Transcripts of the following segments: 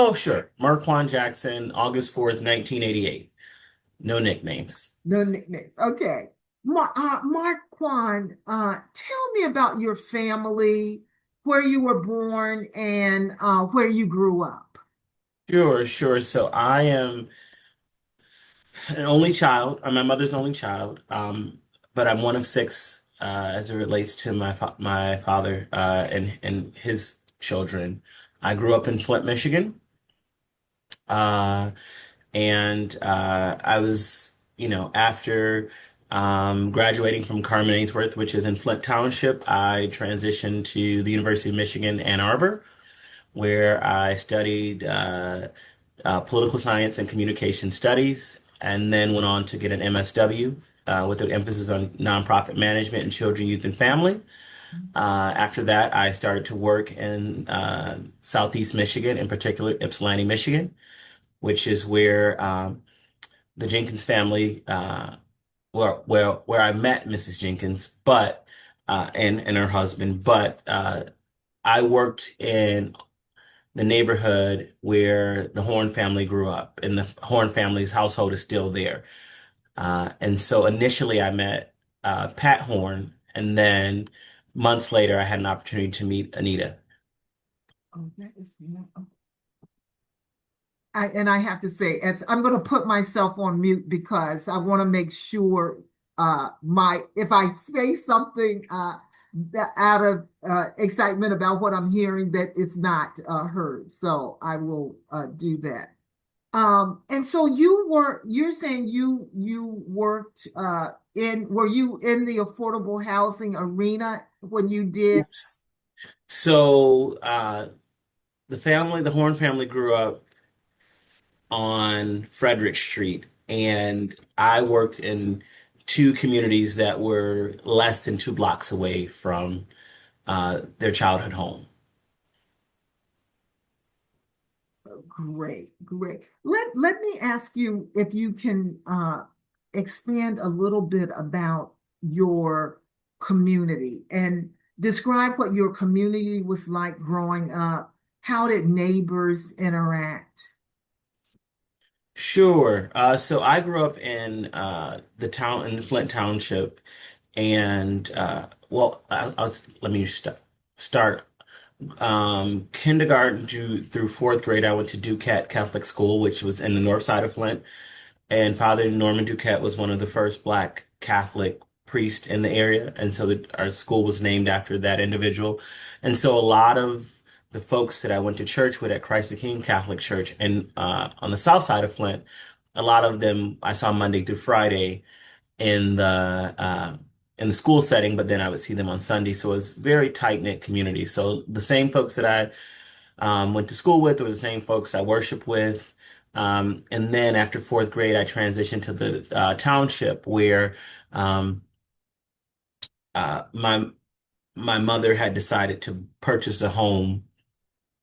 Oh, sure. Marquan Jackson, August 4th, 1988. No nicknames. No nicknames. Okay. Marquan, tell me about your family, where you were born, and where you grew up. Sure, sure. So I am an only child. I'm my mother's only child. But I'm one of six as it relates to my father and his children. I grew up in Flint, Michigan. Uh, and I was, after graduating from Carmen Ainsworth, which is in Flint Township, I transitioned to the University of Michigan, Ann Arbor, where I studied political science and communication studies, and then went on to get an MSW with an emphasis on nonprofit management in children, youth, and family. After that, I started to work in Southeast Michigan, in particular Ypsilanti, Michigan, which is where the Jenkins family, where I met Mrs. Jenkins, but and her husband. But I worked in the neighborhood where the Horn family grew up, and the Horn family's household is still there. And so initially, I met Pat Horn, and then months later, I had an opportunity to meet Anita. Oh, and I have to say, as I'm going to put myself on mute because I want to make sure my if I say something that out of excitement about what I'm hearing, that it's not heard. So I will do that. And so you're saying you worked were you in the affordable housing arena when you did? Oops. So the Horn family grew up on Frederick Street, and I worked in two communities that were less than 2 blocks away from their childhood home. Great, great. Let me ask you if you can expand a little bit about your community and describe what your community was like growing up. How did neighbors interact? Sure. So I grew up in the town in Flint Township, and let me start. Kindergarten through fourth grade, I went to Duquette Catholic School, which was in the north side of Flint. And Father Norman Duquette was one of the first Black Catholic priests in the area, and so our school was named after that individual. And so a lot of the folks that I went to church with at Christ the King Catholic Church and on the south side of Flint, a lot of them I saw Monday through Friday in the school setting, but then I would see them on Sunday. So it was very tight-knit community. So the same folks that I went to school with, or the same folks I worship with. And then after fourth grade, I transitioned to the township where um, my mother had decided to purchase a home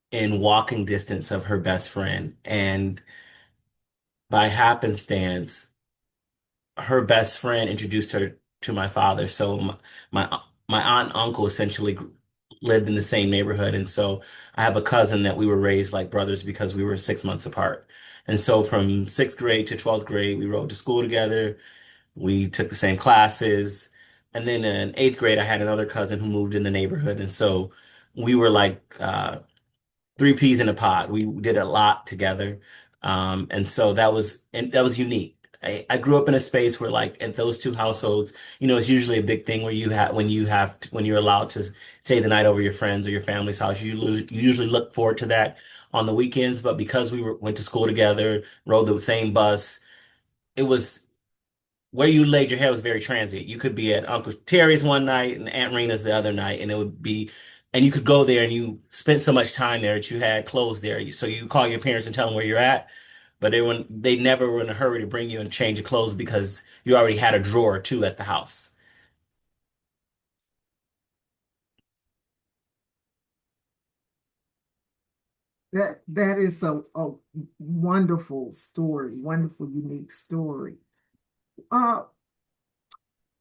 in walking distance of her best friend, and by happenstance, her best friend introduced her to my father. So my, my aunt and uncle essentially lived in the same neighborhood. And so I have a cousin that we were raised like brothers because we were 6 months apart. And so from sixth grade to 12th grade, we rode to school together. We took the same classes. And then in eighth grade, I had another cousin who moved in the neighborhood. And so we were like three peas in a pod. We did a lot together. And so that was unique. I grew up in a space where like at those two households, it's usually a big thing where when you're allowed to stay the night over your friends or your family's house. You usually look forward to that on the weekends, but because went to school together, rode the same bus, it was where you laid your head was very transient. You could be at Uncle Terry's one night and Aunt Rena's the other night, and you could go there and you spent so much time there that you had clothes there. So you call your parents and tell them where you're at, but they never were in a hurry to bring you and change your clothes because you already had a drawer or two at the house. That is a wonderful story, wonderful, unique story. Uh,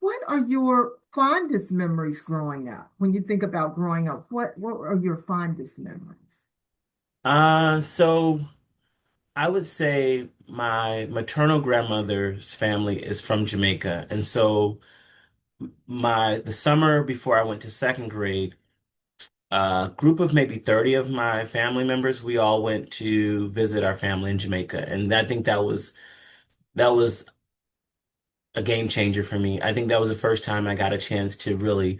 what are your fondest memories growing up? When you think about growing up, what are your fondest memories? So I would say my maternal grandmother's family is from Jamaica. And so the summer before I went to second grade, a group of maybe 30 of my family members, we all went to visit our family in Jamaica. And I think that was a game changer for me. I think that was the first time I got a chance to really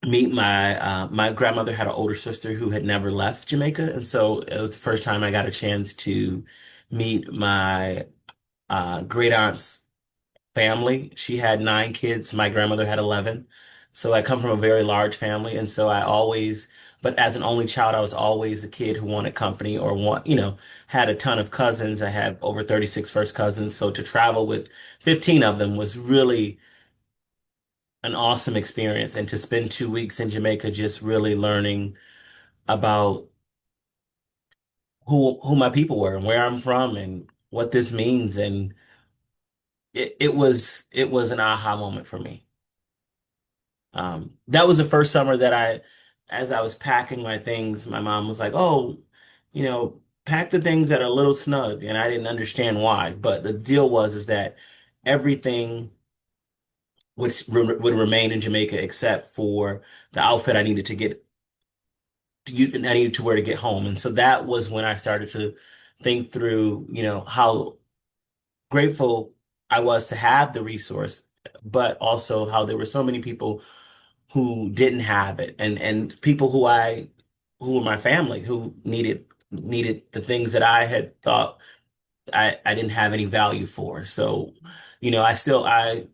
meet my grandmother had an older sister who had never left Jamaica. And so it was the first time I got a chance to meet my great aunt's family. She had 9 kids. My grandmother had 11. So I come from a very large family. And so but as an only child, I was always a kid who wanted company or had a ton of cousins. I had over 36 first cousins. So to travel with 15 of them was really an awesome experience. And to spend 2 weeks in Jamaica just really learning about who my people were and where I'm from and what this means. And it was an aha moment for me. That was the first summer as I was packing my things, my mom was like, "Oh, pack the things that are a little snug," and I didn't understand why. But the deal is that everything would remain in Jamaica except for the outfit I needed to wear to get home. And so that was when I started to think through, how grateful I was to have the resource, but also how there were so many people who didn't have it and people who were my family who needed the things that I had thought I didn't have any value for. So, I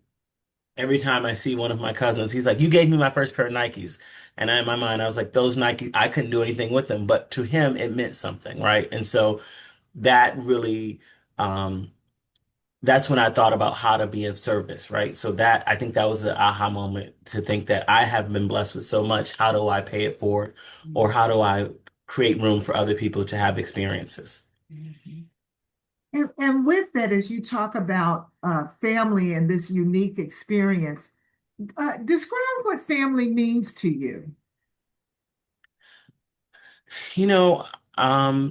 every time I see one of my cousins, he's like, "You gave me my first pair of Nikes." And in my mind, I was like, those Nike, I couldn't do anything with them, but to him, it meant something, right? And so that really, um, that's when I thought about how to be of service, right? So I think that was the aha moment to think that I have been blessed with so much. How do I pay it forward? Or how do I create room for other people to have experiences? Mhm. And with that, as you talk about family and this unique experience, describe what family means to you. You know,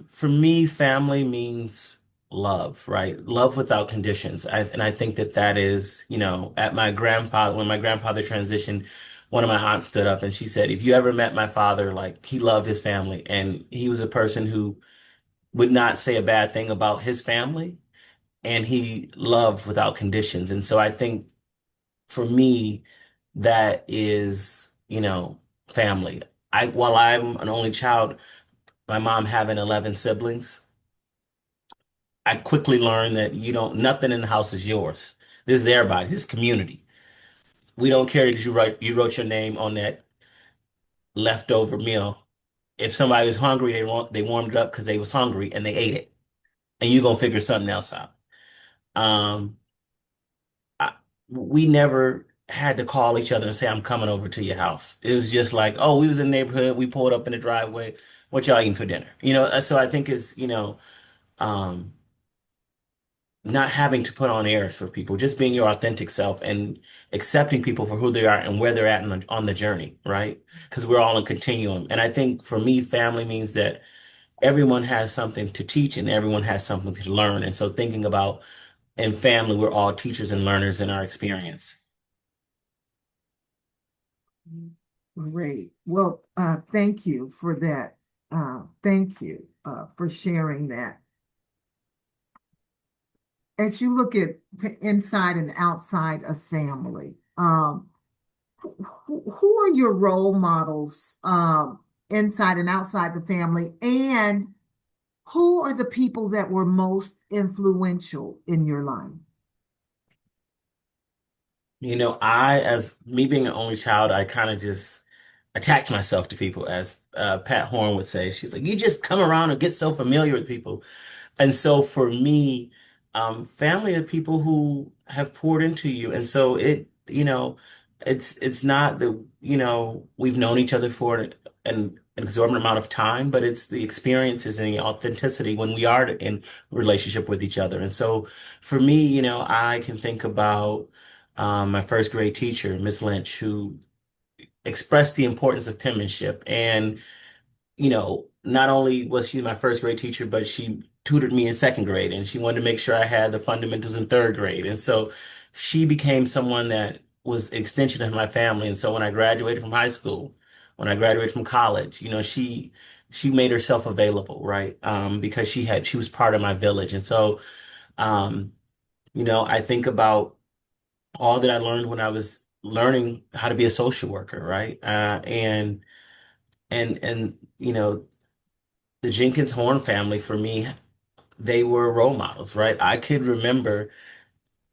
for me, family means love, right? Love without conditions. And I think that is, when my grandfather transitioned, one of my aunts stood up and she said, "If you ever met my father, like he loved his family and he was a person who would not say a bad thing about his family and he loved without conditions." And so I think for me, that is, family. While I'm an only child, my mom having 11 siblings, I quickly learned that nothing in the house is yours. This is everybody, this is community. We don't care because you wrote your name on that leftover meal. If somebody was hungry, they warmed it up because they was hungry and they ate it. And you're gonna figure something else out. Um, I, we never had to call each other and say, "I'm coming over to your house." It was just like, "Oh, we was in the neighborhood, we pulled up in the driveway. What y'all eating for dinner?" So I think um not having to put on airs for people, just being your authentic self and accepting people for who they are and where they're at on the journey, right? Because we're all in continuum. And I think for me, family means that everyone has something to teach and everyone has something to learn. And so thinking about in family, we're all teachers and learners in our experience. Great. Well, thank you for that. Thank you for sharing that. As you look at inside and outside of family, who are your role models inside and outside the family? And who are the people that were most influential in your life? As me being an only child, I kind of just attach myself to people, as Pat Horn would say. She's like, "You just come around and get so familiar with people." And so for me, family are people who have poured into you. And so it's not that, we've known each other for an exorbitant amount of time, but it's the experiences and the authenticity when we are in relationship with each other. And so for me, I can think about my first grade teacher, Miss Lynch, who expressed the importance of penmanship. And not only was she my first grade teacher, but she tutored me in second grade and she wanted to make sure I had the fundamentals in third grade. And so she became someone that was an extension of my family. And so when I graduated from high school, when I graduated from college, she made herself available, right? Because she was part of my village. And so, um, I think about all that I learned when I was learning how to be a social worker, right? And the Jenkins Horn family for me, they were role models, right? I could remember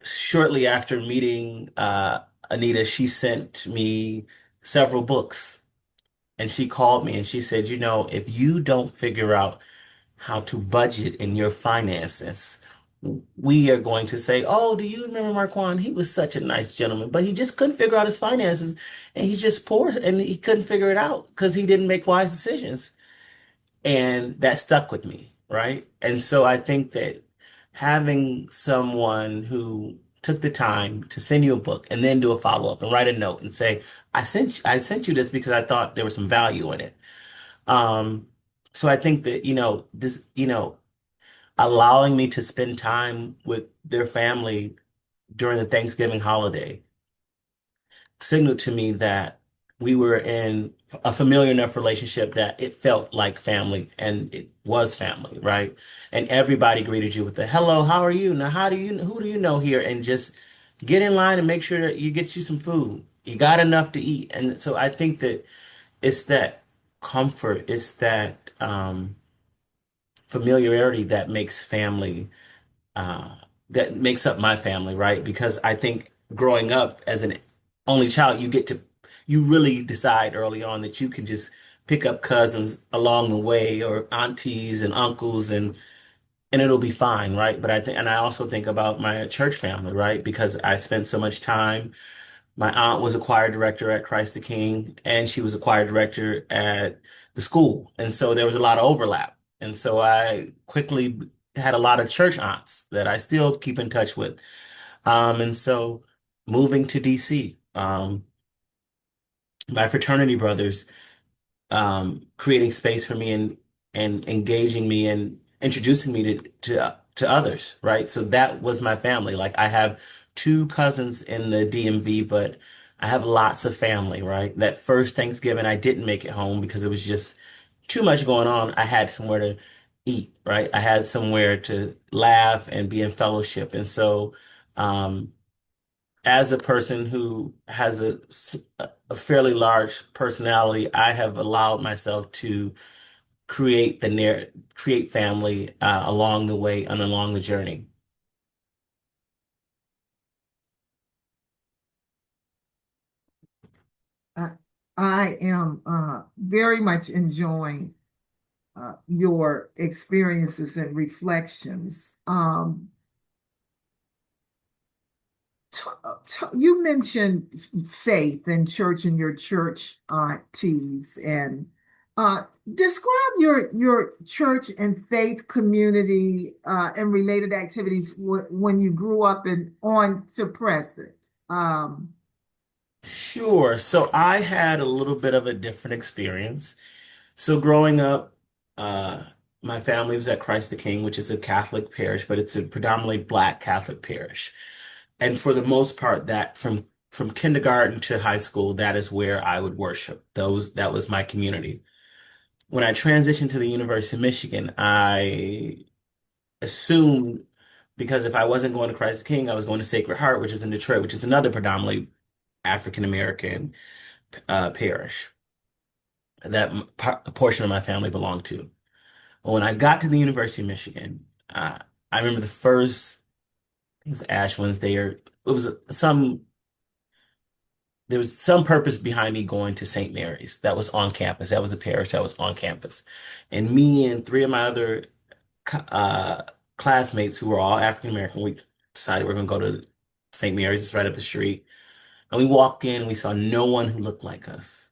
shortly after meeting Anita, she sent me several books and she called me and she said, if you don't figure out how to budget in your finances, we are going to say, oh, do you remember Marquan? He was such a nice gentleman, but he just couldn't figure out his finances and he's just poor and he couldn't figure it out because he didn't make wise decisions. And that stuck with me, right? And so I think that having someone who took the time to send you a book and then do a follow-up and write a note and say, I sent you this because I thought there was some value in it. Um, so I think that, allowing me to spend time with their family during the Thanksgiving holiday signaled to me that we were in a familiar enough relationship that it felt like family and it was family, right? And everybody greeted you with a hello, how are you? Now, who do you know here? And just get in line and make sure that you get you some food. You got enough to eat. And so I think that it's that comfort, it's that familiarity uh, that makes up my family, right? Because I think growing up as an only child, you really decide early on that you can just pick up cousins along the way or aunties and uncles and it'll be fine, right? But I also think about my church family, right? Because I spent so much time. My aunt was a choir director at Christ the King, and she was a choir director at the school. And so there was a lot of overlap. And so I quickly had a lot of church aunts that I still keep in touch with. And so moving to DC, my fraternity brothers creating space for me and engaging me and introducing me to others, right? So that was my family. Like I have two cousins in the DMV, but I have lots of family, right? That first Thanksgiving, I didn't make it home because it was just too much going on. I had somewhere to eat, right? I had somewhere to laugh and be in fellowship. And so, um, as a person who has a fairly large personality, I have allowed myself to create family along the way and along the journey. I, I am very much enjoying your experiences and reflections. You mentioned faith and church and your church aunties, and uh, describe your church and faith community and related activities when you grew up and on to present. Um, Sure. So I had a little bit of a different experience. So growing up, uh, my family was at Christ the King, which is a Catholic parish, but it's a predominantly Black Catholic parish. And for the most part, that from kindergarten to high school, that is where I would worship. That was my community. When I transitioned to the University of Michigan, I assumed because if I wasn't going to Christ the King, I was going to Sacred Heart, which is in Detroit, which is another predominantly African American parish that a portion of my family belonged to. But when I got to the University of Michigan, I remember the first, I think it was Ash Wednesday, or it was there was some purpose behind me going to St. Mary's that was on campus. That was a parish that was on campus. And me and three of my other uh, classmates who were all African American, we decided we're going to go to St. Mary's. It's right up the street. And we walked in and we saw no one who looked like us.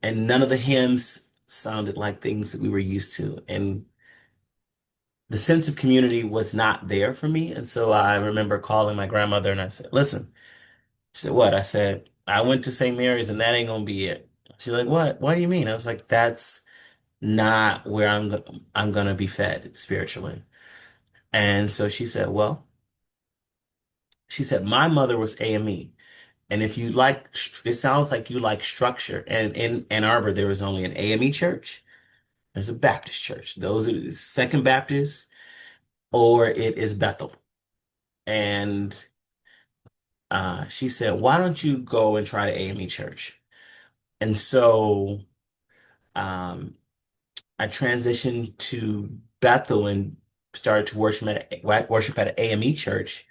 And none of the hymns sounded like things that we were used to. And the sense of community was not there for me. And so I remember calling my grandmother and I said, listen, she said, what? I said, I went to St. Mary's and that ain't gonna be it. She's like, what? What do you mean? I was like, not where I'm gonna be fed spiritually. And so she said, my mother was AME. And if you like, it sounds like you like structure. And in Ann Arbor, there was only an AME church. There's a Baptist church. Those are the Second Baptist, or it is Bethel. And she said, why don't you go and try the AME church? And so um, I transitioned to Bethel and started to worship at an AME church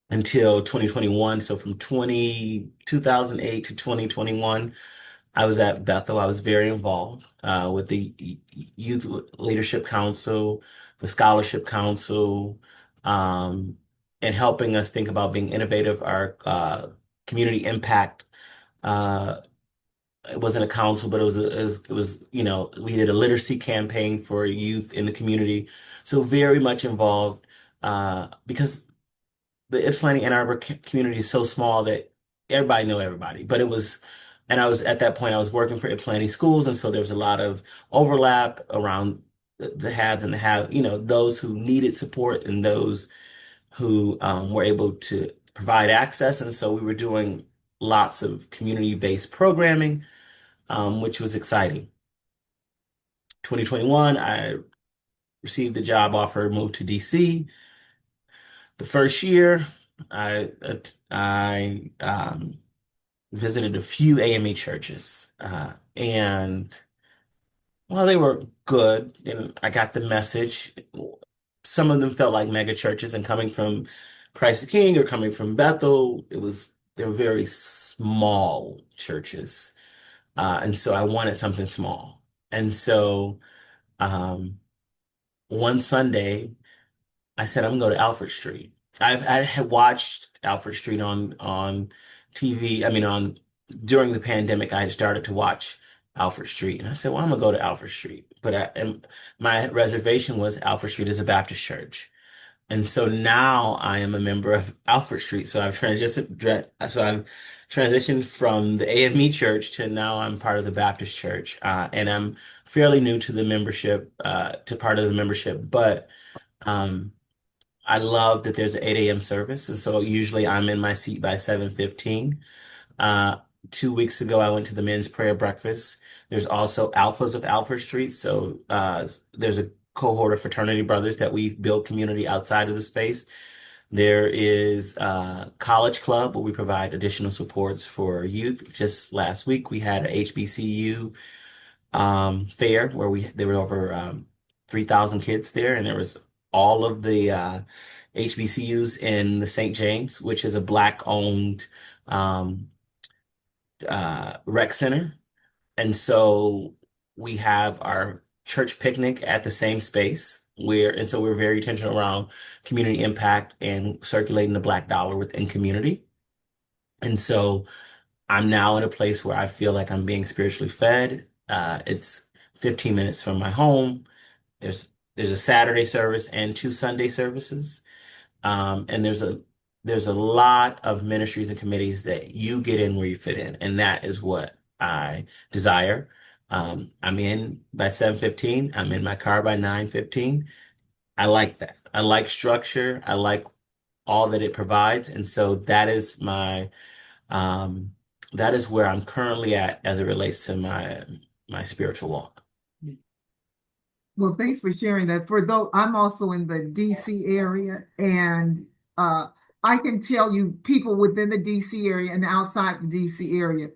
until 2021. So from 2008 to 2021, I was at Bethel. I was very involved with the Youth Leadership Council, the Scholarship Council, um, and helping us think about being innovative. Our community impact. Uh, it wasn't a council, but we did a literacy campaign for youth in the community. So very much involved because the Ypsilanti Ann Arbor community is so small that everybody know everybody. And I was at that point, I was working for Ypsilanti schools. And so there was a lot of overlap around the haves and the those who needed support and those who were able to provide access. And so we were doing lots of community-based programming, which was exciting. 2021, I received the job offer, moved to DC. The first year, I visited a few AME churches, and while they were good, and I got the message. Some of them felt like mega churches, and coming from Christ the King or coming from Bethel, they were very small churches, and so I wanted something small, and so um, one Sunday. I said, I'm gonna go to Alfred Street. I had watched Alfred Street on TV. I mean, on during the pandemic, I had started to watch Alfred Street, and I said, well, I'm gonna go to Alfred Street. And my reservation was Alfred Street is a Baptist church, and so now I am a member of Alfred Street. So I've transitioned from the AME church to now I'm part of the Baptist church, and I'm fairly new to the membership, to part of the membership, but. Um, I love that there's an 8 a.m. service, and so usually I'm in my seat by 7:15. Uh, 2 weeks ago, I went to the men's prayer breakfast. There's also Alphas of Alfred Street, so there's a cohort of fraternity brothers that we build community outside of the space. There is College Club, where we provide additional supports for youth. Just last week, we had a HBCU fair where we there were over 3,000 kids there, and there was all of the HBCUs in the St. James, which is a black-owned um, rec center. And so we have our church picnic at the same space and so we're very intentional around community impact and circulating the Black dollar within community. And so I'm now in a place where I feel like I'm being spiritually fed. It's 15 minutes from my home. There's there's a Saturday service and two Sunday services. And there's a lot of ministries and committees that you get in where you fit in, and that is what I desire. I'm in by 7:15. I'm in my car by 9:15. I like that. I like structure. I like all that it provides, and so um, that is where I'm currently at as it relates to my spiritual walk. Well, thanks for sharing that. For though I'm also in the DC area, and uh, I can tell you people within the DC area and outside the DC area,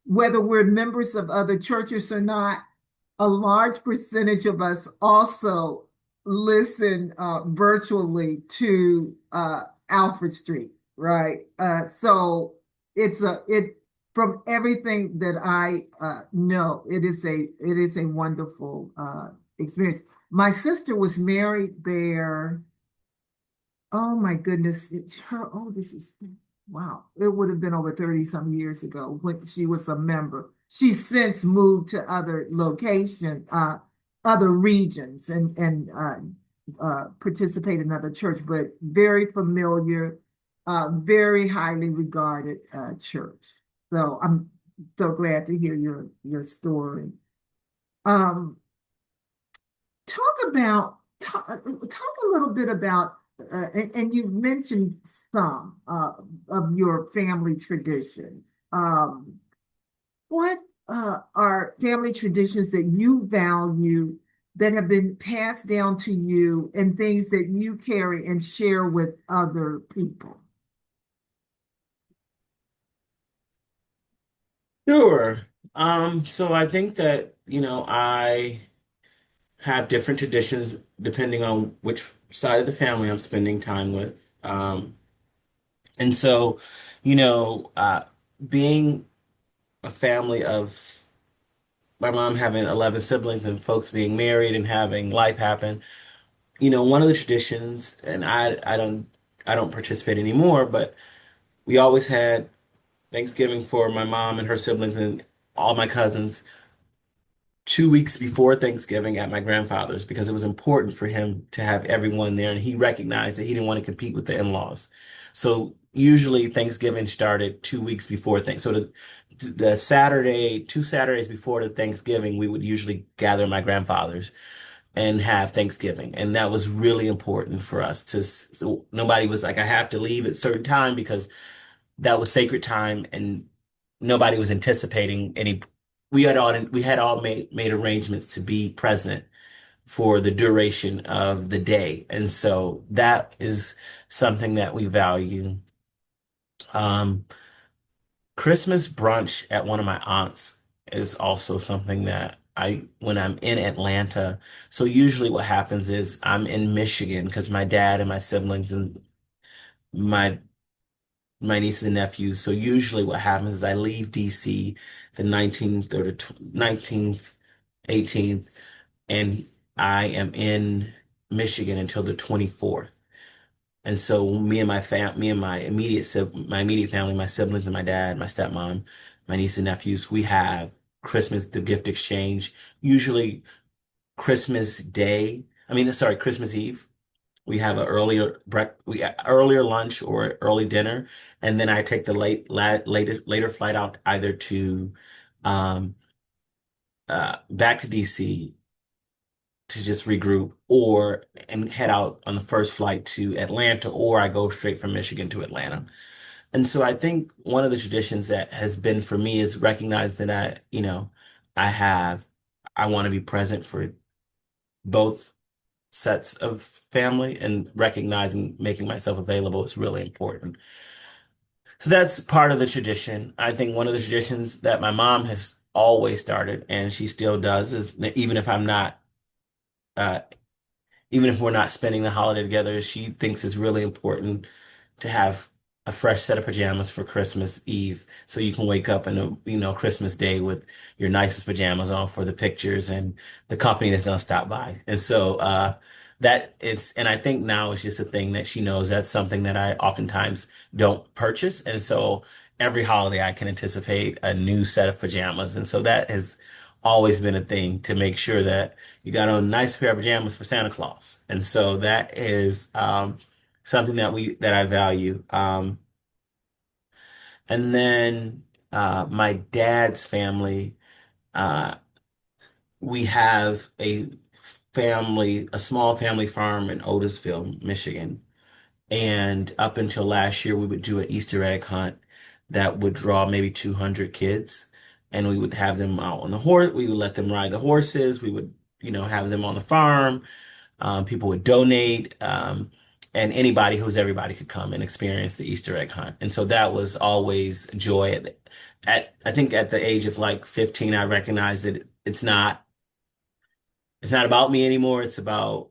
whether we're members of other churches or not, a large percentage of us also listen virtually to Alfred Street, right? So it from everything that I know, it is a wonderful experience. My sister was married there. Oh my goodness, this is wow. It would have been over 30 some years ago when she was a member. She's since moved to other other regions and participate in other church, but very familiar, very highly regarded church. So I'm so glad to hear your story. Um, talk a little bit about, and you mentioned some of your family traditions. What are family traditions that you value that have been passed down to you and things that you carry and share with other people? Sure. So I think that, I have different traditions depending on which side of the family I'm spending time with. And so, you know, uh, being a family of my mom having 11 siblings and folks being married and having life happen, one of the traditions, and I don't participate anymore, but we always had Thanksgiving for my mom and her siblings and all my cousins 2 weeks before Thanksgiving at my grandfather's because it was important for him to have everyone there, and he recognized that he didn't want to compete with the in-laws. So usually Thanksgiving started 2 weeks before things. So the Saturday, 2 Saturdays before the Thanksgiving, we would usually gather at my grandfather's and have Thanksgiving, and that was really important for us so nobody was like, I have to leave at a certain time because that was sacred time and nobody was anticipating any. We had all made arrangements to be present for the duration of the day. And so that is something that we value. Um, Christmas brunch at one of my aunts is also something that when I'm in Atlanta, so usually what happens is I'm in Michigan because my dad and my siblings and my my nieces and nephews. So usually what happens is I leave DC the 19th or the 19th, 18th, and I am in Michigan until the 24th. And so me and my immediate family, my siblings and my dad, my stepmom, my nieces and nephews, we have the gift exchange, usually Christmas Day. Christmas Eve. We have an earlier lunch or early dinner, and then I take the later flight out either to um back to DC to just regroup, or and head out on the first flight to Atlanta, or I go straight from Michigan to Atlanta. And so I think one of the traditions that has been for me is recognize that I have I want to be present for both sets of family, and recognizing making myself available is really important. So that's part of the tradition. I think one of the traditions that my mom has always started and she still does is that uh, even if we're not spending the holiday together, she thinks it's really important to have a fresh set of pajamas for Christmas Eve, so you can wake up on Christmas Day with your nicest pajamas on for the pictures and the company that's gonna stop by. And so and I think now it's just a thing that she knows that's something that I oftentimes don't purchase. And so every holiday I can anticipate a new set of pajamas. And so that has always been a thing to make sure that you got on a nice pair of pajamas for Santa Claus. And so that is something that I value. And then my dad's family, uh, we have a small family farm in Otisville, Michigan. And up until last year, we would do an Easter egg hunt that would draw maybe 200 kids. And we would have them out on the horse. We would let them ride the horses. We would, have them on the farm. People would donate, and everybody could come and experience the Easter egg hunt. And so that was always joy. I think at the age of like 15, I recognized that it's not about me anymore. It's about,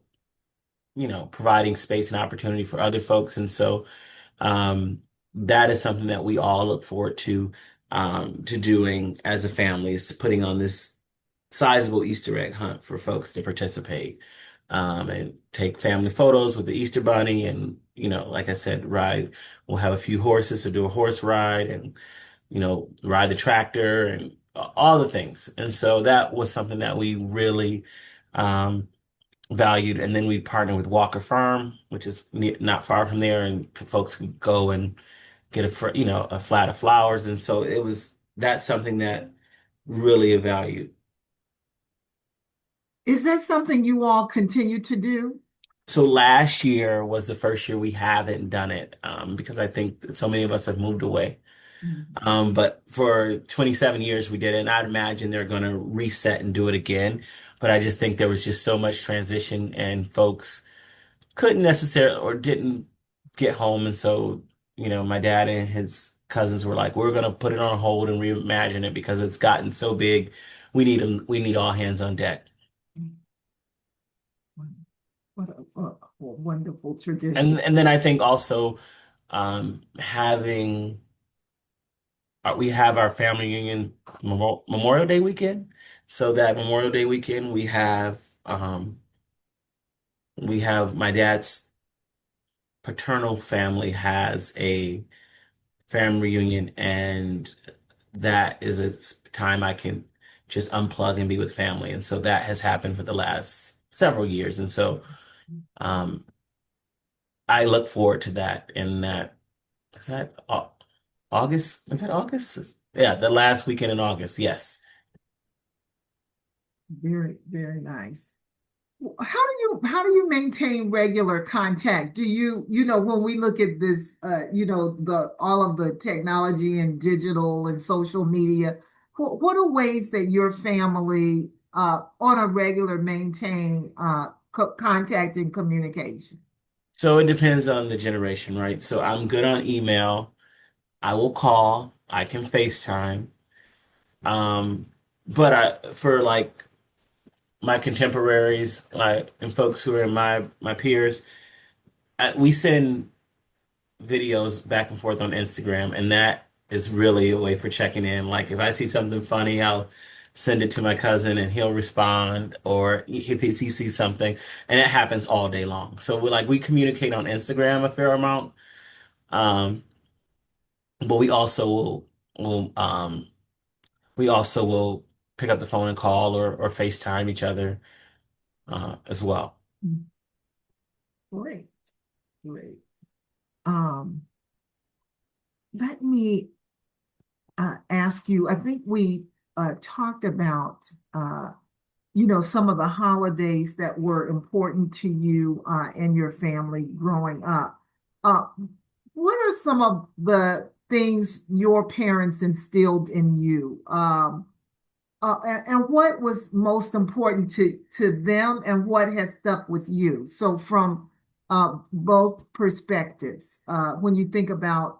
providing space and opportunity for other folks. And so that is something that we all look forward to doing as a family, is to putting on this sizable Easter egg hunt for folks to participate, and take family photos with the Easter Bunny. And, like I said, we'll have a few horses to do a horse ride and, ride the tractor and all the things. And so that was something that we really um, valued. And then we partnered with Walker Farm, which is not far from there, and folks could go and get a flat of flowers. And so that's something that really valued. Is that something you all continue to do? So last year was the first year we haven't done it, because I think that so many of us have moved away. Mhm. But for 27 years we did it, and I'd imagine they're going to reset and do it again. But I just think there was just so much transition, and folks couldn't necessarily or didn't get home. And so, my dad and his cousins were like, we're going to put it on hold and reimagine it because it's gotten so big. We need all hands on deck. What a wonderful tradition. And then I think also, having we have our family reunion Memorial Day weekend. So that Memorial Day weekend, we have my dad's paternal family has a family reunion, and that is a time I can just unplug and be with family. And so that has happened for the last several years. And so, um, I look forward to that. And that is that August? Is that August? Yeah, the last weekend in August. Yes. Very, very nice. How do you maintain regular contact? Do you when we look at this the all of the technology and digital and social media, what are ways that your family on a regular maintain contact and communication? So it depends on the generation, right? So I'm good on email. I will call. I can FaceTime. Um, but for like my contemporaries, and folks who are my peers, we send videos back and forth on Instagram, and that is really a way for checking in. Like if I see something funny, I'll send it to my cousin and he'll respond, or if he sees something, and it happens all day long. So we communicate on Instagram a fair amount, um, but we also will pick up the phone and call or FaceTime each other as well. Great, great. Um, Let me ask you. I think we talked about some of the holidays that were important to you and your family growing up. Uh, what are some of the things your parents instilled in you? And what was most important to them, and what has stuck with you? So, from both perspectives, when you think about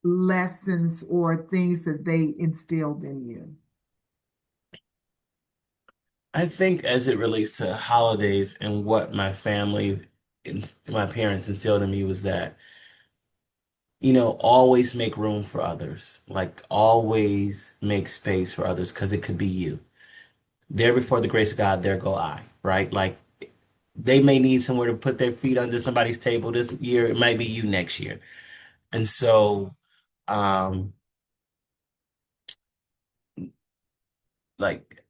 lessons or things that they instilled in you. I think as it relates to holidays and what my parents instilled in me was that, always make room for others. Like always make space for others because it could be you. There before the grace of God, there go I, right? Like they may need somewhere to put their feet under somebody's table this year. It might be you next year. And so, um, like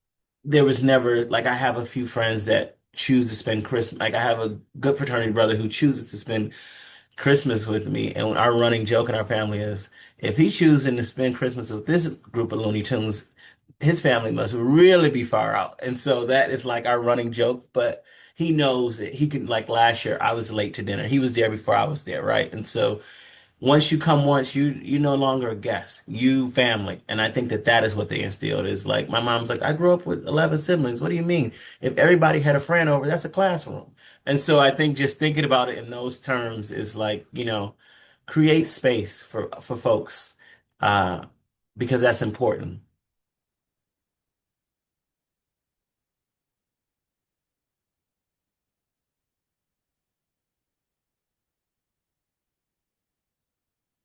there was never like I have a few friends that choose to spend Christmas. Like I have a good fraternity brother who chooses to spend Christmas with me, and our running joke in our family is if he's choosing to spend Christmas with this group of Looney Tunes, his family must really be far out. And so that is like our running joke, but he knows that he can, like last year, I was late to dinner. He was there before I was there, right? And so once you come once, you no longer a guest, you family. And I think that that is what they instilled is like my mom's like, I grew up with 11 siblings. What do you mean? If everybody had a friend over, that's a classroom. And so I think just thinking about it in those terms is like, create space for folks, uh, because that's important.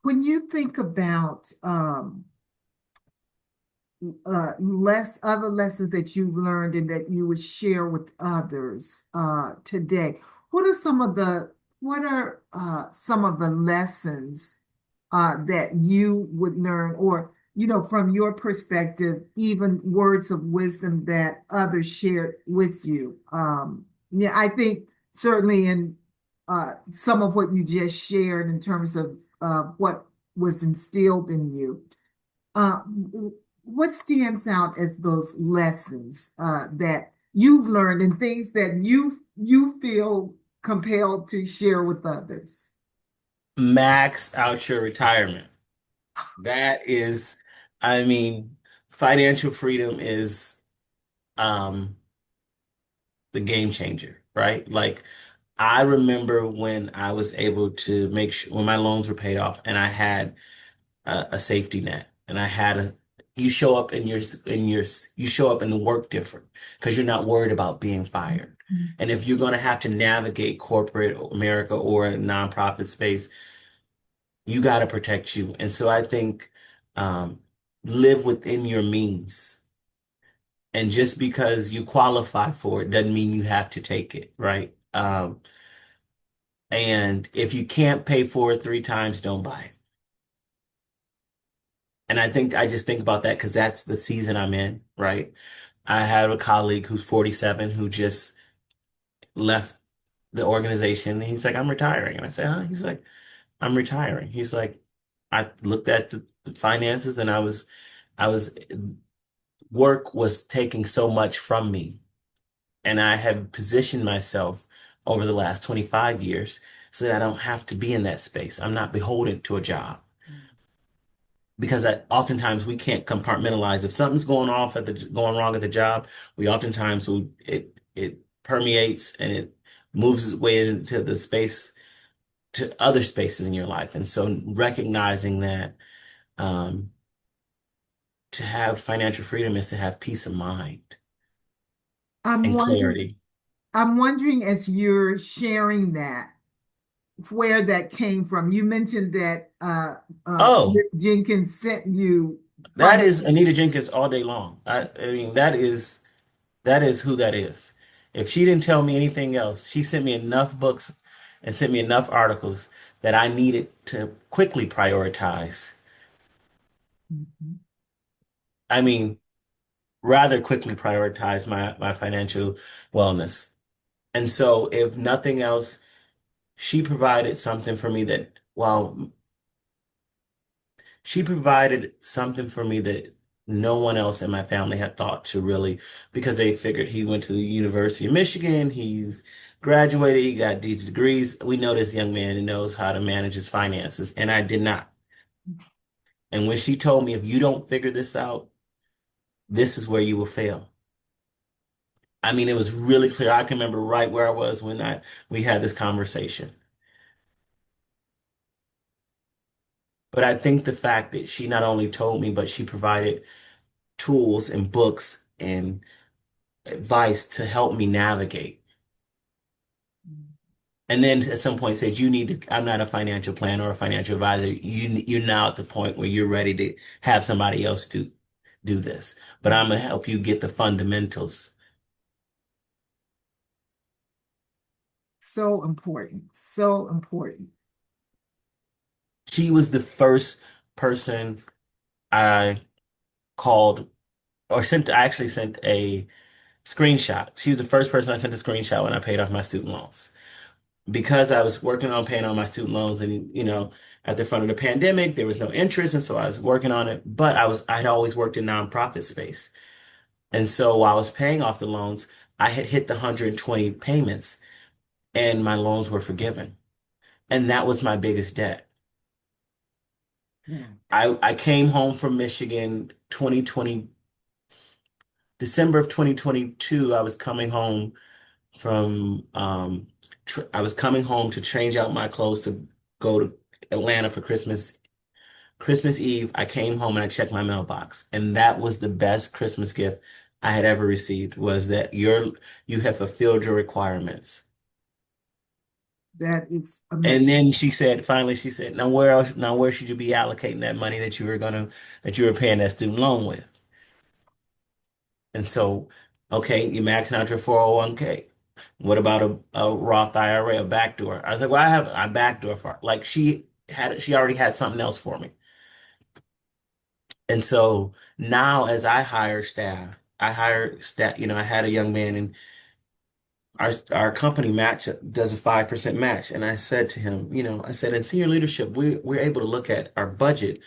When you think about less other lessons that you've learned and that you would share with others today, what are some of the lessons that you would learn, or from your perspective, even words of wisdom that others shared with you? Yeah, I think certainly in some of what you just shared in terms of what was instilled in you. Uh, what stands out as those lessons that you've learned and things that you feel compelled to share with others? Max out your retirement. That is, I mean, financial freedom is um the game changer, right? Like I remember when I was able to make sure when my loans were paid off and I had a safety net and I had a you show up you show up in the work different because you're not worried about being fired. And if you're going to have to navigate corporate America or a nonprofit space, you got to protect you. And so I think um, live within your means. And just because you qualify for it doesn't mean you have to take it, right? And if you can't pay for it 3 times, don't buy it. And I think I just think about that because that's the season I'm in, right? I have a colleague who's 47 who just left the organization. And he's like, I'm retiring. And I said, huh? He's like, I'm retiring. He's like, I looked at the finances and I was, work was taking so much from me. And I have positioned myself over the last 25 years so that I don't have to be in that space. I'm not beholden to a job because oftentimes we can't compartmentalize. If something's going wrong at the job, we oftentimes it permeates and it moves its way into the space to other spaces in your life. And so recognizing that um, to have financial freedom is to have peace of mind I'm and wondering, clarity. I'm wondering as you're sharing that, where that came from. You mentioned that Oh, Ms. Jenkins sent you that financial. is Anita Jenkins all day long. I mean, that is who that is. If she didn't tell me anything else, she sent me enough books and sent me enough articles that I needed to quickly prioritize. I mean, rather quickly prioritize my financial wellness. And so, if nothing else, she provided something for me that, well, she provided something for me that no one else in my family had thought to really, because they figured he went to the University of Michigan, he's graduated, he got these degrees. We know this young man who knows how to manage his finances, and I did not. And when she told me, if you don't figure this out, this is where you will fail. I mean, it was really clear. I can remember right where I was when I we had this conversation. But I think the fact that she not only told me, but she provided tools and books and advice to help me navigate. And then at some point said, you need to, I'm not a financial planner or a financial advisor. You're now at the point where you're ready to have somebody else do this. But I'm gonna help you get the fundamentals. So important, so important. She was the first person I called or sent, I actually sent a screenshot. She was the first person I sent a screenshot when I paid off my student loans. Because I was working on paying on my student loans and at the front of the pandemic there was no interest and so I was working on it, but I'd always worked in nonprofit space. And so while I was paying off the loans, I had hit the 120 payments and my loans were forgiven. And that was my biggest debt. Yeah. I came home from Michigan 2020 December of 2022. I was coming home from I was coming home to change out my clothes to go to Atlanta for Christmas Eve. I came home and I checked my mailbox, and that was the best Christmas gift I had ever received, was that you have fulfilled your requirements. That is And amazing. then finally she said, now where should you be allocating that money that you were paying that student loan with? And so, okay, you're maxing out your 401k. What about a Roth IRA, a backdoor? I was like, well, I have a backdoor for like she already had something else for me. And so now as I hire staff, I had a young man and our company match does a 5% match. And I said to him, I said, in senior leadership, we're able to look at our budget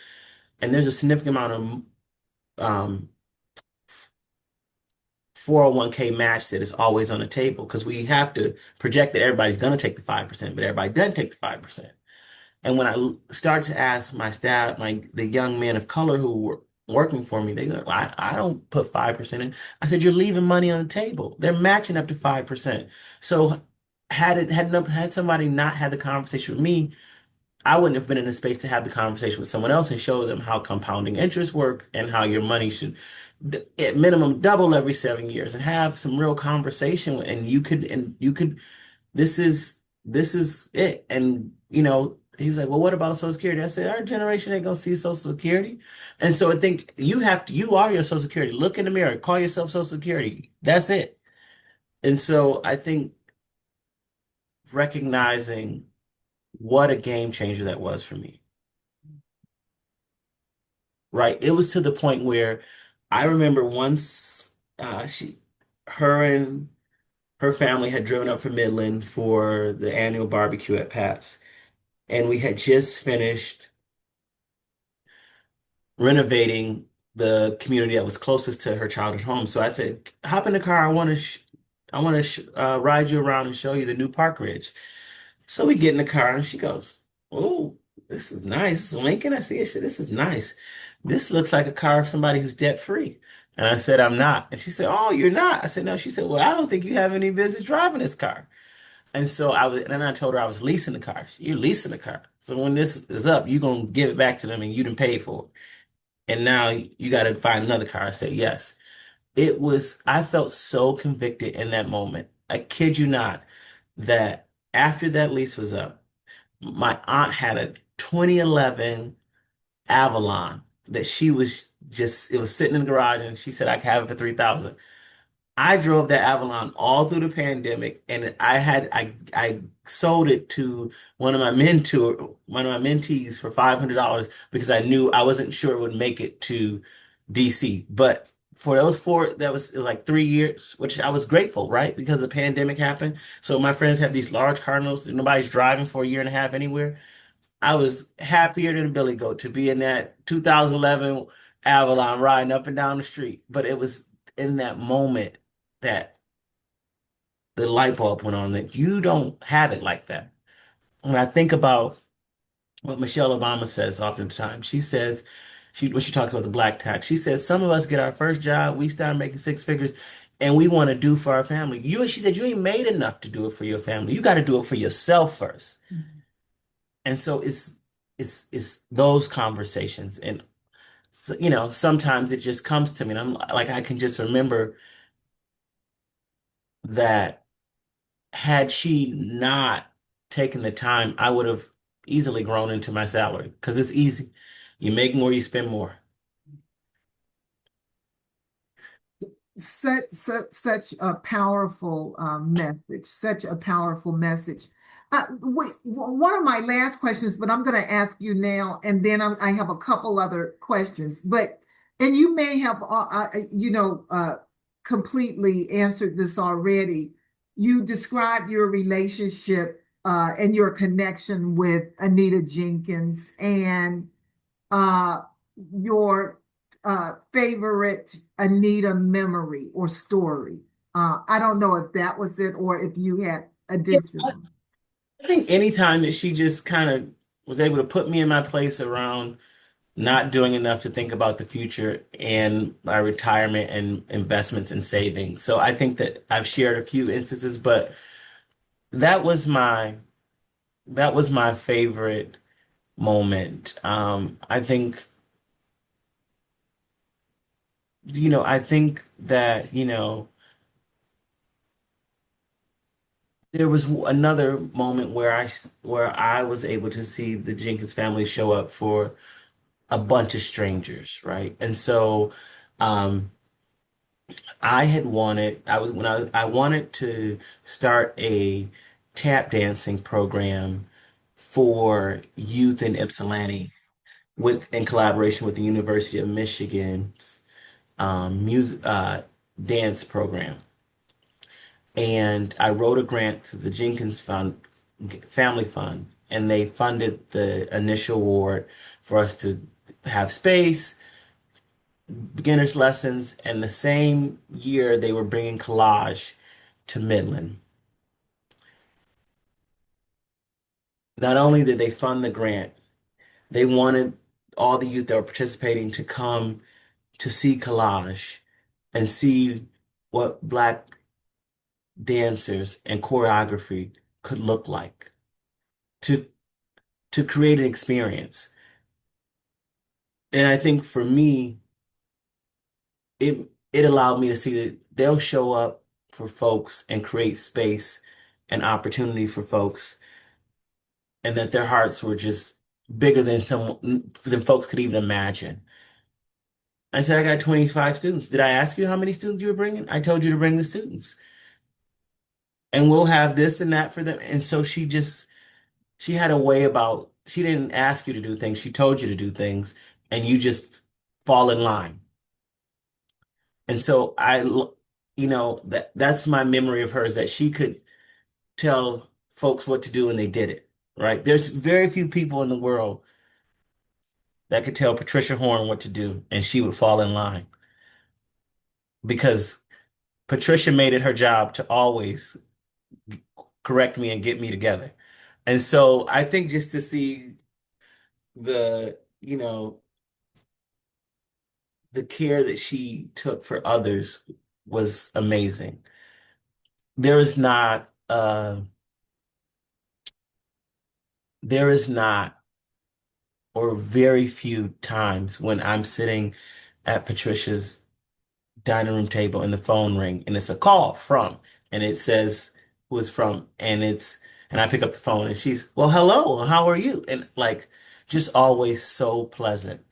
and there's a significant amount of um 401k match that is always on the table because we have to project that everybody's going to take the 5%, but everybody doesn't take the 5%. And when I started to ask my staff, the young men of color who were working for me, they go, I don't put 5% in. I said, you're leaving money on the table. They're matching up to 5%. So had somebody not had the conversation with me, I wouldn't have been in a space to have the conversation with someone else and show them how compounding interest works and how your money should at minimum double every 7 years and have some real conversation. And this is it. And he was like, well, what about Social Security? I said, our generation ain't gonna see Social Security. And so I think you are your Social Security. Look in the mirror, call yourself Social Security. That's it. And so I think recognizing what a game changer that was for me, right? It was to the point where I remember once her and her family had driven up from Midland for the annual barbecue at Pat's, and we had just finished renovating the community that was closest to her childhood home. So I said, "Hop in the car. I want to ride you around and show you the new Park Ridge." So we get in the car and she goes, "Oh, this is nice. This is Lincoln." I said, "Yeah, shit, this is nice. This looks like a car of somebody who's debt free." And I said, "I'm not." And she said, "Oh, you're not." I said, "No." She said, "Well, I don't think you have any business driving this car." And then I told her I was leasing the car. You're leasing the car. So when this is up, you're gonna give it back to them and you didn't pay for it. And now you got to find another car. I said, yes. I felt so convicted in that moment. I kid you not, that after that lease was up, my aunt had a 2011 Avalon that it was sitting in the garage and she said I could have it for 3,000. I drove that Avalon all through the pandemic, and I sold it to one of my mentees for $500 because I knew I wasn't sure it would make it to DC. But for those four, it was like 3 years, which I was grateful, right? Because the pandemic happened. So my friends have these large Cardinals, and nobody's driving for a year and a half anywhere. I was happier than a billy goat to be in that 2011 Avalon riding up and down the street. But it was in that moment that the light bulb went on that you don't have it like that. When I think about what Michelle Obama says oftentimes, when she talks about the black tax, she says some of us get our first job, we start making six figures, and we want to do for our family. She said, you ain't made enough to do it for your family. You got to do it for yourself first. And so it's those conversations. And so, sometimes it just comes to me, and I'm like, I can just remember that had she not taken the time, I would have easily grown into my salary because it's easy. You make more, you spend more. Such a powerful message, such a powerful message. One of my last questions, but I'm going to ask you now, and then I have a couple other questions. And you may have, completely answered this already. You described your relationship and your connection with Anita Jenkins and uh, your favorite Anita memory or story. I don't know if that was it or if you had Yeah, additional. I think anytime that she just kind of was able to put me in my place around not doing enough to think about the future and my retirement and investments and saving. So I think that I've shared a few instances, but that was my that was my favorite moment. I think that, there was another moment where I was able to see the Jenkins family show up for a bunch of strangers, right? And so um I wanted to start a tap dancing program for youth in Ypsilanti in collaboration with the University of Michigan's music dance program. And I wrote a grant to the Jenkins Family Fund, and they funded the initial award for us to have space, beginner's lessons, and the same year they were bringing collage to Midland. Not only did they fund the grant, they wanted all the youth that were participating to come to see collage and see what Black dancers and choreography could look like to to create an experience. And I think for me, it allowed me to see that they'll show up for folks and create space and opportunity for folks, and that their hearts were just bigger than folks could even imagine. I said, I got 25 students. Did I ask you how many students you were bringing? I told you to bring the students. And we'll have this and that for them. And so she had a way about, she didn't ask you to do things. She told you to do things and you just fall in line. And so that's my memory of her is that she could tell folks what to do and they did it, right? There's very few people in the world that could tell Patricia Horn what to do and she would fall in line because Patricia made it her job to always correct me and get me together. And so I think just to see the care that she took for others was amazing. There is not, there is not, or very few times when I'm sitting at Patricia's dining room table and the phone ring and it's a call from, and it says who it's from, and I pick up the phone and she's, well, hello, how are you? And like, just always so pleasant.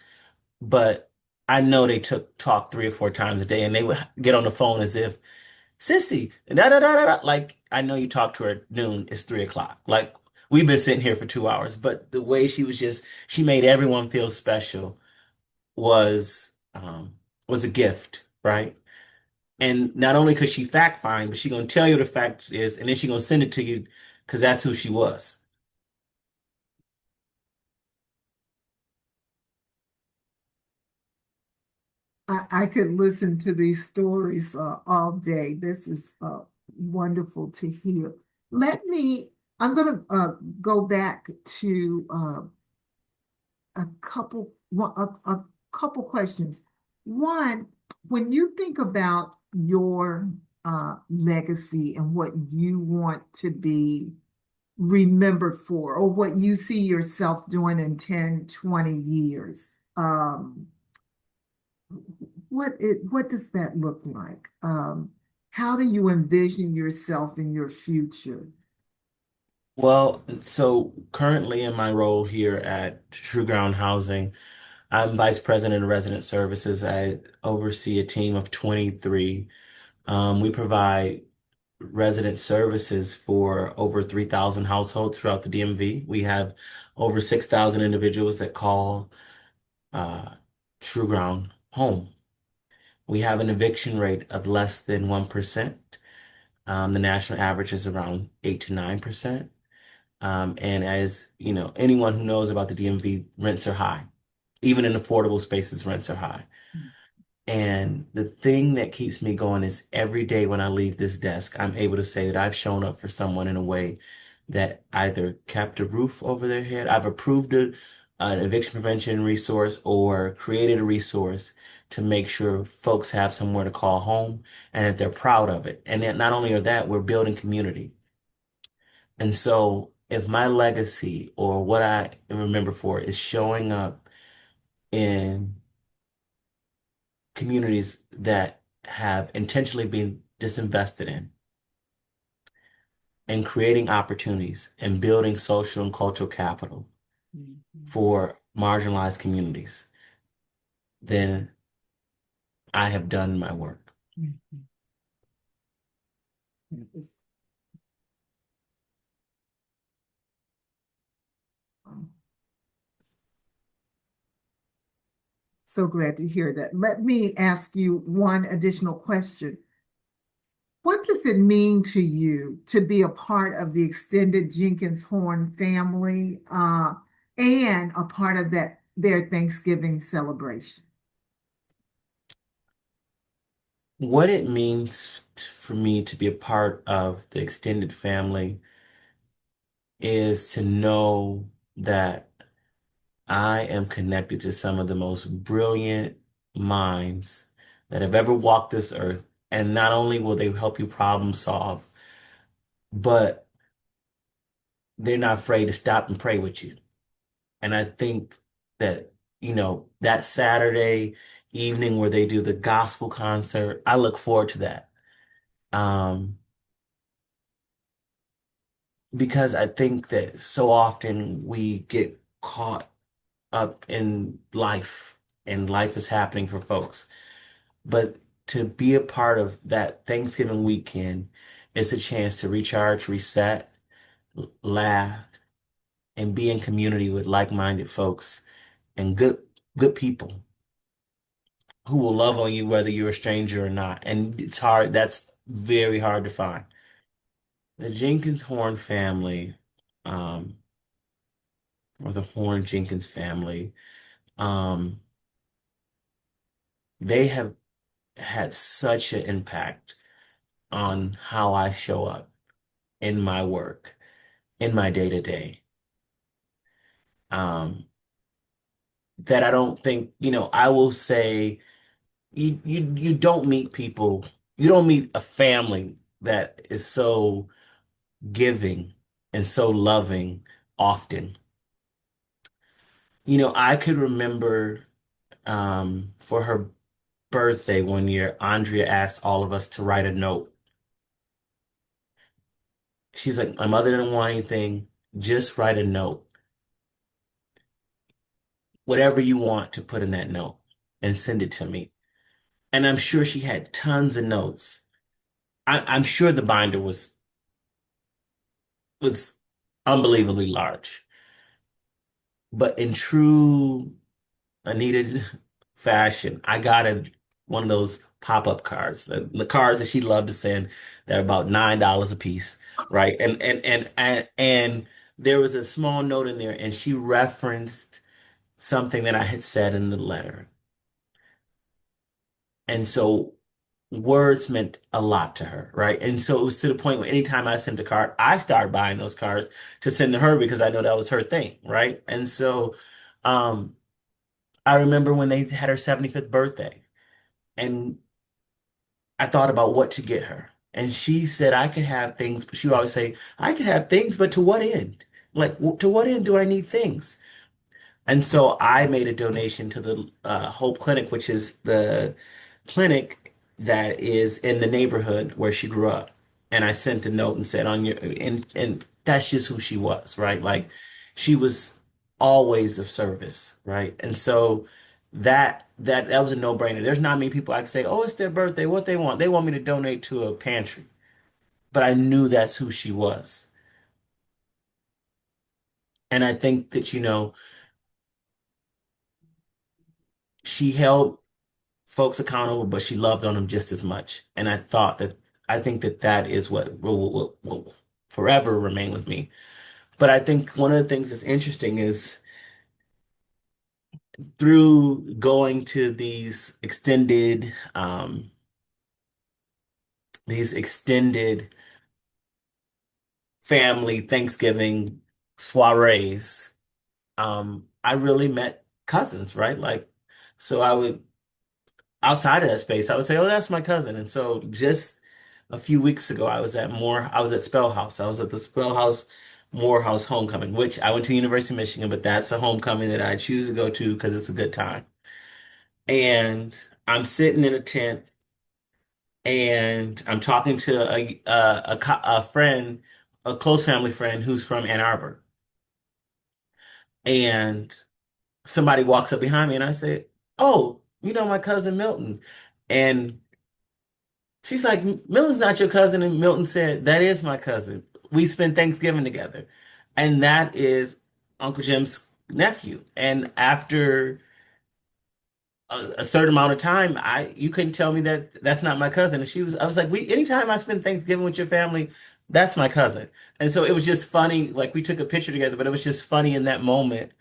But I know they took talk 3 or 4 times a day and they would get on the phone as if, Sissy, da da da da da. Like, I know you talked to her at noon, it's 3 o'clock. Like, we've been sitting here for 2 hours, but the way she made everyone feel special was, was a gift, right? And not only could she fact find, but she gonna tell you the fact is, and then she gonna send it to you because that's who she was. I could listen to these stories all day. This is wonderful to hear. I'm going to go back to a couple questions. One, when you think about your legacy and what you want to be remembered for, or what you see yourself doing in 10, 20 years, what does that look like? How do you envision yourself in your future? Well, so currently in my role here at True Ground Housing, I'm Vice President of Resident Services. I oversee a team of 23. We provide resident services for over 3,000 households throughout the DMV. We have over 6,000 individuals that call uh, True Ground home. We have an eviction rate of less than 1%. The national average is around 8 to 9%. And as you know, anyone who knows about the DMV, rents are high. Even in affordable spaces, rents are high. And the thing that keeps me going is every day when I leave this desk, I'm able to say that I've shown up for someone in a way that either kept a roof over their head, I've approved an eviction prevention resource, or created a resource to make sure folks have somewhere to call home and that they're proud of it. And that not only are that, we're building community. And so if my legacy or what I am remembered for is showing up in communities that have intentionally been disinvested in and creating opportunities and building social and cultural capital for marginalized communities, then I have done my work. Mhm. So glad to hear that. Let me ask you one additional question. What does it mean to you to be a part of the extended Jenkins Horn family and a part of their Thanksgiving celebration? What it means for me to be a part of the extended family is to know that I am connected to some of the most brilliant minds that have ever walked this earth. And not only will they help you problem solve, but they're not afraid to stop and pray with you. And I think that, that Saturday evening where they do the gospel concert, I look forward to that. Um, because I think that so often we get caught up in life and life is happening for folks. But to be a part of that Thanksgiving weekend is a chance to recharge, reset, laugh, and be in community with like-minded folks and good people who will love on you whether you're a stranger or not. And it's hard, that's very hard to find. The Jenkins Horn family, um, or the Horn Jenkins family, um, they have had such an impact on how I show up in my work, in my day to day. That I don't think, I will say you don't meet people, you don't meet a family that is so giving and so loving often. I could remember for her birthday one year, Andrea asked all of us to write a note. She's like, my mother didn't want anything, just write a note. Whatever you want to put in that note and send it to me. And I'm sure she had tons of notes. I'm sure the binder was unbelievably large. But in true Anita fashion, I got one of those pop-up cards, the cards that she loved to send. They're about $9 a piece, right? And there was a small note in there, and she referenced something that I had said in the letter. And so words meant a lot to her, right? And so it was to the point where anytime I sent a card, I started buying those cards to send to her because I know that was her thing, right? And so um I remember when they had her 75th birthday and I thought about what to get her. And she said I could have things, but she would always say, I could have things, but to what end? Like, to what end do I need things? And so I made a donation to the Hope Clinic, which is the clinic that is in the neighborhood where she grew up. And I sent a note and said on your and that's just who she was, right? Like she was always of service, right? And so that was a no-brainer. There's not many people I can say, oh, it's their birthday, what they want. They want me to donate to a pantry. But I knew that's who she was. And I think that, she held folks accountable, but she loved on them just as much. And I think that that is what will forever remain with me. But I think one of the things that's interesting is through going to these extended family Thanksgiving soirees, I really met cousins, right? Like, so I would outside of that space, I would say, "Oh, that's my cousin." And so, just a few weeks ago, I was at Spell House. I was at the Spell House Morehouse homecoming, which I went to University of Michigan, but that's a homecoming that I choose to go to because it's a good time. And I'm sitting in a tent, and I'm talking to a friend, a close family friend who's from Ann Arbor, and somebody walks up behind me, and I say, "Oh, my cousin Milton." And she's like, Milton's not your cousin. And Milton said, that is my cousin. We spend Thanksgiving together. And that is Uncle Jim's nephew. And after a certain amount of time, you couldn't tell me that that's not my cousin. And I was like, anytime I spend Thanksgiving with your family, that's my cousin. And so it was just funny. Like we took a picture together, but it was just funny in that moment.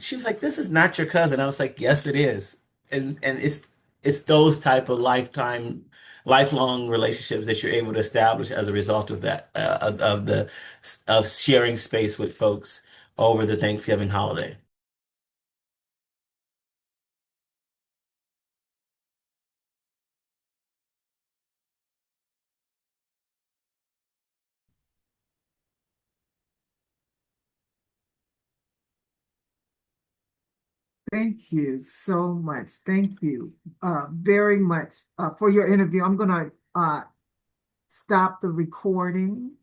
She was like, this is not your cousin. I was like, yes, it is. And it's it's those type of lifelong relationships that you're able to establish as a result of that, of sharing space with folks over the Thanksgiving holiday. Thank you so much. Thank you very much for your interview. I'm going to stop the recording.